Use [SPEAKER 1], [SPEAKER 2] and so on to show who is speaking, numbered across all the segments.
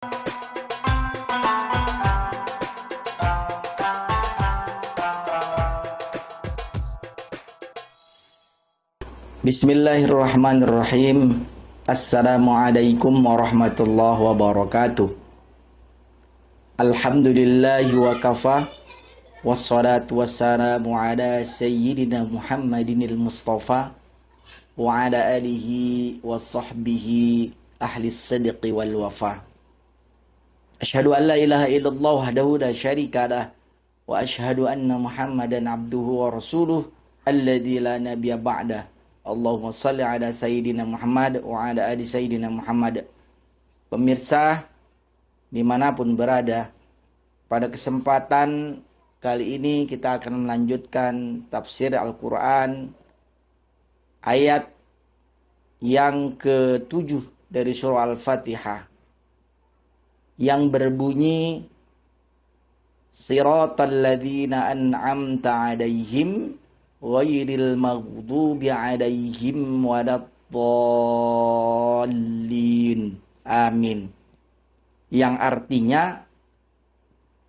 [SPEAKER 1] Bismillahirrahmanirrahim. Assalamualaikum warahmatullahi wabarakatuh. Alhamdulillahi wa kafa, wassalatu wassalamu ala sayyidina Muhammadinil Mustafa wa ala alihi wa sahbihi ahli sidqi wal wafa. Asyhadu an la ilaha illallah wahdahu la syarika lah, wa asyhadu anna Muhammadan abduhu wa rasuluh alladzi la nabiyya ba'dah. Allahumma salli ala Sayyidina Muhammad wa ala ali Sayyidina Muhammad. Pemirsa dimanapun berada, pada kesempatan kali ini kita akan melanjutkan tafsir Al-Quran ayat yang ke-7 dari surah Al-Fatihah yang berbunyi Siratal ladzina an'amta 'alaihim ghairil maghdubi 'alaihim waladdallin. Amin. Yang artinya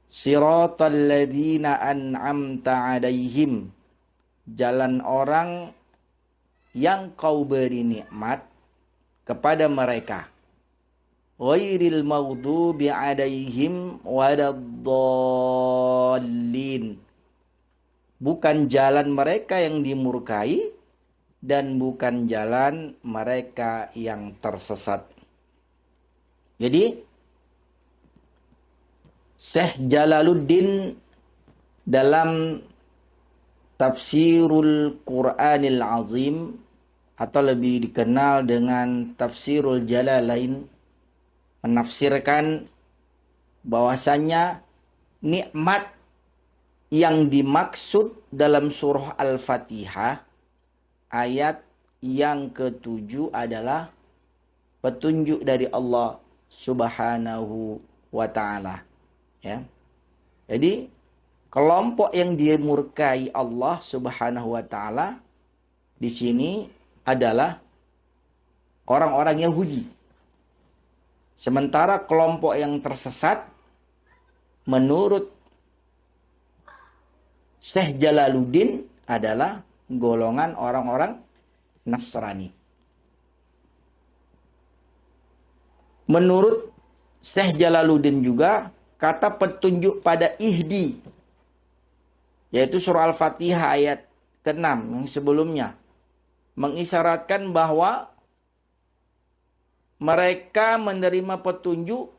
[SPEAKER 1] siratal ladzina an'amta 'alaihim, jalan orang yang kau beri nikmat kepada mereka, ghairil maghdubi 'alaihim waladdallin, bukan jalan mereka yang dimurkai dan bukan jalan mereka yang tersesat. Jadi Syekh Jalaluddin dalam Tafsirul Quranil Azim, atau lebih dikenal dengan Tafsirul Jalalain, menafsirkan bahwasanya nikmat yang dimaksud dalam surah Al-Fatihah ayat yang ke-7 adalah petunjuk dari Allah Subhanahu wa ta'ala. Ya. Jadi kelompok yang dimurkai Allah Subhanahu wa ta'ala di sini adalah orang-orang Yahudi. Sementara kelompok yang tersesat menurut Syekh Jalaluddin adalah golongan orang-orang Nasrani. Menurut Syekh Jalaluddin juga, kata petunjuk pada ihdi, yaitu surah Al-Fatihah ayat ke-6 yang sebelumnya, mengisyaratkan bahwa mereka menerima petunjuk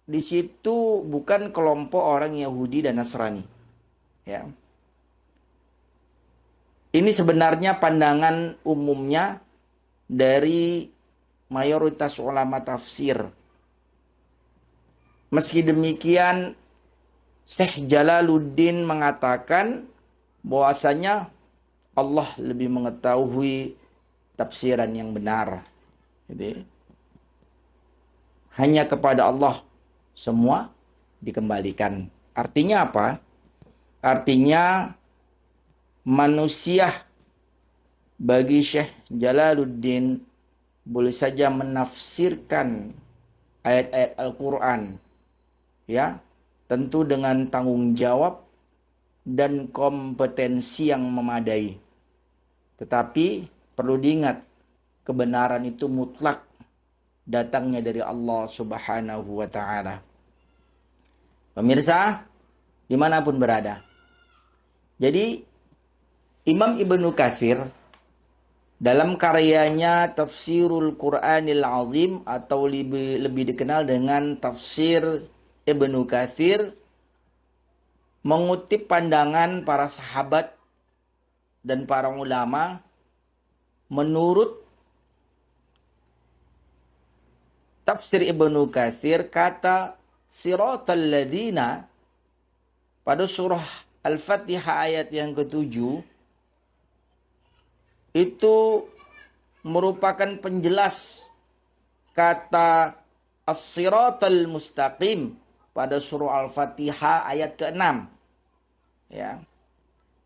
[SPEAKER 1] di situ bukan kelompok orang Yahudi dan Nasrani. Ya. Ini sebenarnya pandangan umumnya dari mayoritas ulama tafsir. Meski demikian, Syekh Jalaluddin mengatakan bahwasanya Allah lebih mengetahui tafsiran yang benar. Jadi, hanya kepada Allah semua dikembalikan. Artinya apa? Artinya manusia bagi Syekh Jalaluddin boleh saja menafsirkan ayat-ayat Al-Quran, ya, tentu dengan tanggung jawab dan kompetensi yang memadai. Tetapi perlu diingat, kebenaran itu mutlak datangnya dari Allah Subhanahu wa ta'ala. Pemirsa dimanapun berada, jadi Imam Ibnu Katsir dalam karyanya Tafsirul Quranil Azim, atau lebih dikenal dengan Tafsir Ibnu Katsir, mengutip pandangan para sahabat dan para ulama. Menurut Tafsir Ibnu Katsir, kata siratal ladzina pada surah Al-Fatihah ayat yang ke-7 itu merupakan penjelas kata as-siratal mustaqim pada surah Al-Fatihah ayat ke-6. Ya.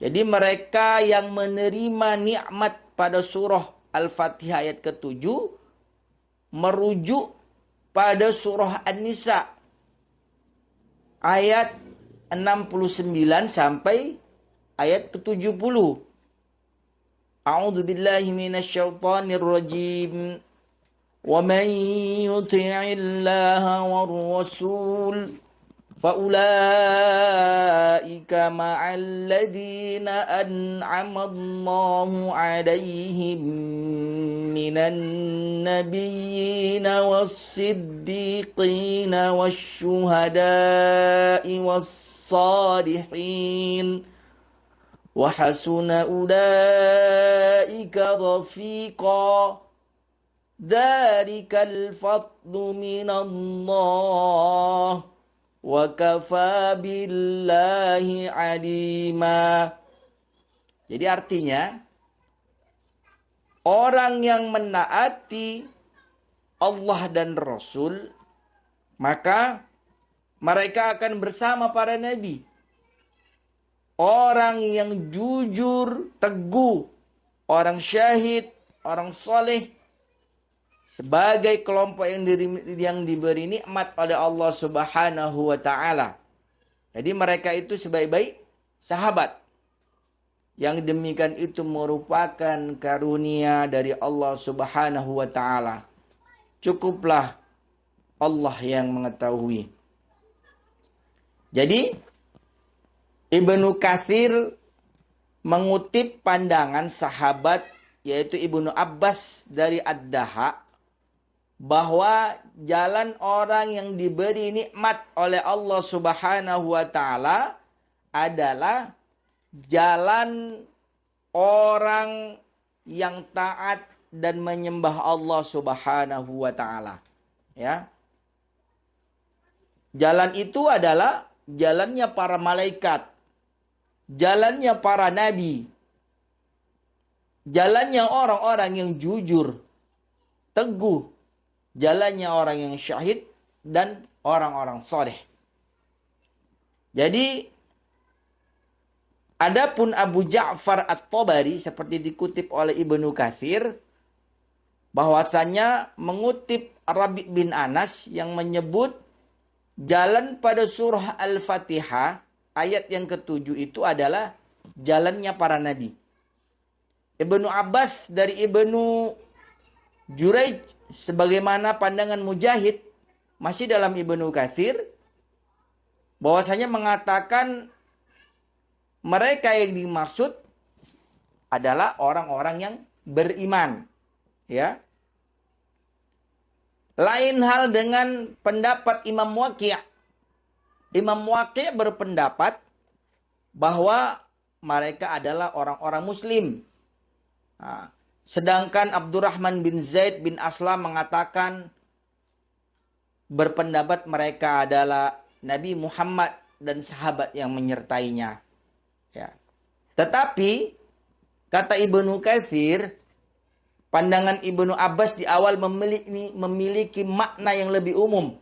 [SPEAKER 1] Jadi mereka yang menerima nikmat pada surah Al-Fatihah ayat ke-7 merujuk pada surah An-Nisa ayat 69 sampai ayat ke-70. A'udzu billahi minasyaitonir rajim. Wa man yuti'illaha war rasul faulaika ma'al ladzina an'ama Allahu 'alaihim minan nabiyyin was-siddiqin wasyuhada'i was-salihin wa hasuna ulaika rafiqa. Dzalikal fadlu minallah wa kafa billahi alima. Jadi artinya orang yang menaati Allah dan Rasul, maka mereka akan bersama para nabi. Orang yang jujur, teguh, orang syahid, orang soleh, sebagai kelompok yang diberi nikmat oleh Allah Subhanahu wa Ta'ala. Jadi mereka itu sebaik-baik sahabat. Yang demikian itu merupakan karunia dari Allah Subhanahu wa Ta'ala. Cukuplah Allah yang mengetahui. Jadi Ibnu Katsir mengutip pandangan sahabat yaitu Ibnu Abbas dari Ad-Daha, bahwa jalan orang yang diberi nikmat oleh Allah Subhanahu wa Ta'ala adalah jalan orang yang taat dan menyembah Allah Subhanahu wa Ta'ala. Ya. Jalan itu adalah jalannya para malaikat, jalannya para nabi, jalannya orang-orang yang jujur, teguh, jalannya orang yang syahid dan orang-orang soleh. Jadi adapun Abu Ja'far At-Tabari seperti dikutip oleh Ibnu Katsir, bahwasannya mengutip Rabi' bin Anas yang menyebut jalan pada surah Al-Fatihah ayat yang ke-7 itu adalah jalannya para nabi. Ibnu Abbas dari Ibnu Juraij sebagaimana pandangan Mujahid masih dalam Ibnu Katsir, bahwasanya mengatakan mereka yang dimaksud adalah orang-orang yang beriman, ya. Lain hal dengan pendapat Imam Waqi'. Imam Waqi' berpendapat bahwa mereka adalah orang-orang muslim. Nah, sedangkan Abdurrahman bin Zaid bin Aslam mengatakan berpendapat mereka adalah Nabi Muhammad dan sahabat yang menyertainya. Ya. Tetapi kata Ibnu Katsir, pandangan Ibnu Abbas di awal memiliki makna yang lebih umum,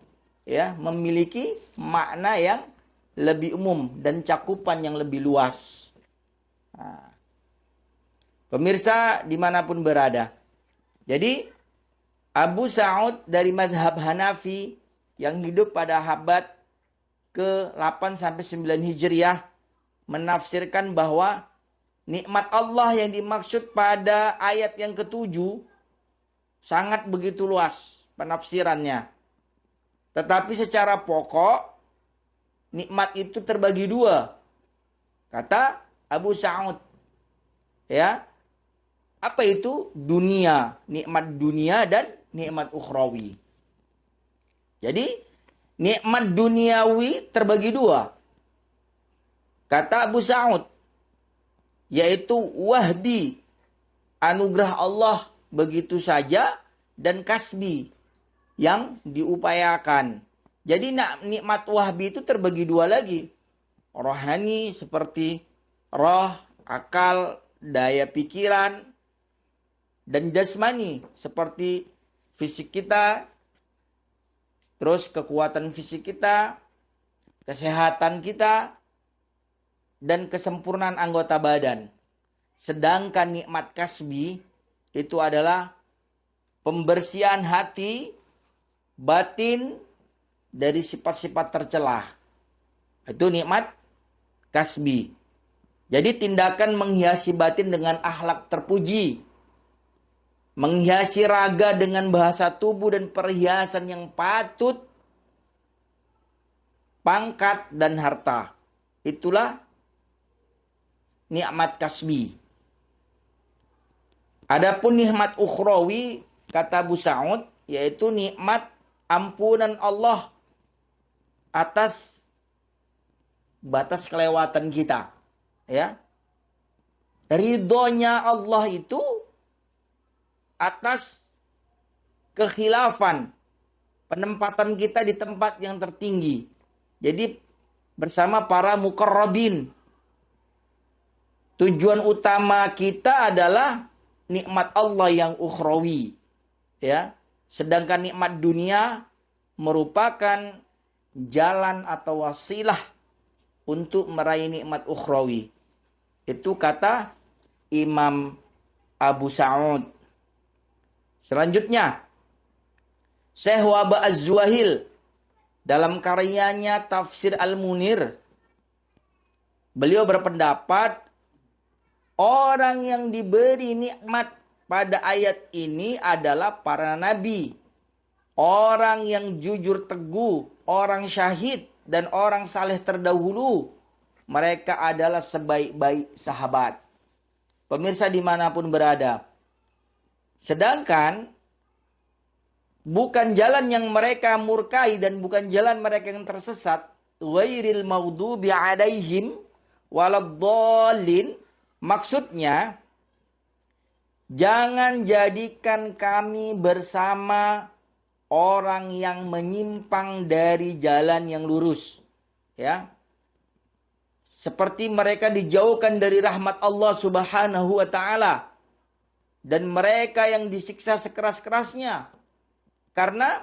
[SPEAKER 1] ya, memiliki makna yang lebih umum dan cakupan yang lebih luas. Nah, pemirsa dimanapun berada. Jadi Abu Sa'ud dari mazhab Hanafi yang hidup pada abad ke-8 sampai 9 Hijriah menafsirkan bahwa nikmat Allah yang dimaksud pada ayat yang ke-7 sangat begitu luas penafsirannya. Tetapi secara pokok nikmat itu terbagi dua. Kata Abu Sa'ud. Ya. Apa itu? Dunia, nikmat dunia dan nikmat ukhrawi. Jadi, nikmat duniawi terbagi dua. Kata Abu Sa'ud, yaitu wahbi, anugerah Allah begitu saja, dan kasbi, yang diupayakan. Jadi nikmat wahbi itu terbagi dua lagi. Rohani seperti roh, akal, daya pikiran, dan jasmani seperti fisik kita, terus kekuatan fisik kita, kesehatan kita, dan kesempurnaan anggota badan. Sedangkan nikmat kasbi itu adalah pembersihan hati, batin dari sifat-sifat tercelah. Itu nikmat kasbi. Jadi tindakan menghiasi batin dengan akhlak terpuji. Menghiasi raga dengan bahasa tubuh dan perhiasan yang patut, pangkat dan harta. Itulah nikmat kasbi. Adapun nikmat ukhrawi, kata Abu Sa'ud, yaitu nikmat ampunan Allah atas batas kelewatan kita. Ya. Ridhonya Allah itu atas kekhilafan, penempatan kita di tempat yang tertinggi. Jadi bersama para muqarrabin. Tujuan utama kita adalah nikmat Allah yang ukhrawi. Ya. Sedangkan nikmat dunia merupakan jalan atau wasilah untuk meraih nikmat ukhrawi. Itu kata Imam Abu Sa'ud. Selanjutnya, Syekh Wahbah Az-Zuhail dalam karyanya Tafsir Al-Munir, beliau berpendapat orang yang diberi nikmat pada ayat ini adalah para nabi, orang yang jujur teguh, orang syahid, dan orang saleh terdahulu. Mereka adalah sebaik-baik sahabat. Pemirsa dimanapun berada. Sedangkan bukan jalan yang mereka murkai dan bukan jalan mereka yang tersesat. Ghairil maghdubi alaihim waladdallin. Maksudnya, jangan jadikan kami bersama orang yang menyimpang dari jalan yang lurus. Ya. Seperti mereka dijauhkan dari rahmat Allah Subhanahu wa ta'ala. Dan mereka yang disiksa sekeras-kerasnya. Karena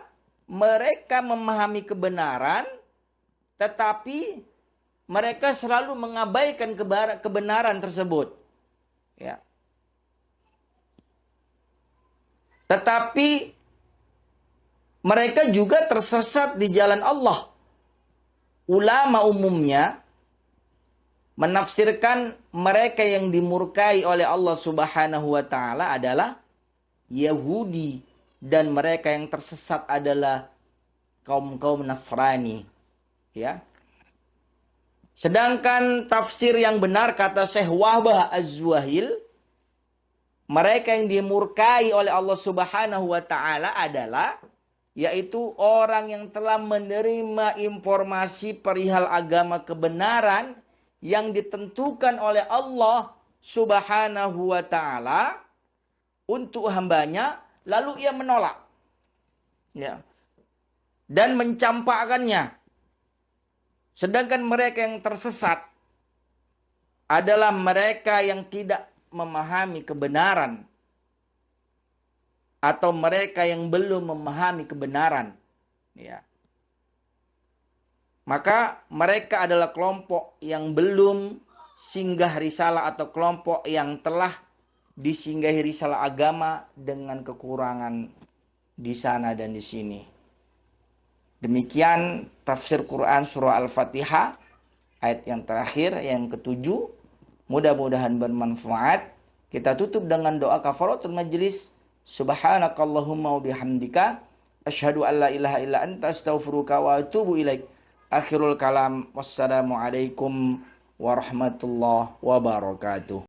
[SPEAKER 1] mereka memahami kebenaran, tetapi mereka selalu mengabaikan kebenaran tersebut. Ya. Tetapi mereka juga tersesat di jalan Allah. Ulama umumnya menafsirkan mereka yang dimurkai oleh Allah Subhanahu wa ta'ala adalah Yahudi. Dan mereka yang tersesat adalah kaum-kaum Nasrani. Ya. Sedangkan tafsir yang benar kata Syekh Wahbah Az-Zuhail, mereka yang dimurkai oleh Allah Subhanahu wa ta'ala adalah yaitu orang yang telah menerima informasi perihal agama kebenaran yang ditentukan oleh Allah Subhanahu wa ta'ala untuk hambanya, lalu ia menolak. Ya. Dan mencampakkannya. Sedangkan mereka yang tersesat adalah mereka yang tidak memahami kebenaran. Atau mereka yang belum memahami kebenaran. Ya. Maka mereka adalah kelompok yang belum singgah risalah atau kelompok yang telah disinggahi risalah agama dengan kekurangan di sana dan di sini. Demikian tafsir Quran surah Al-Fatihah ayat yang terakhir yang ketujuh. Mudah-mudahan bermanfaat. Kita tutup dengan doa kafaratul majlis. Subhanakallahumma wa bihamdika asyhadu an la ilaha illa anta astaghfiruka wa atubu ilaik. Akhirul kalam. Wassalamualaikum warahmatullahi wabarakatuh.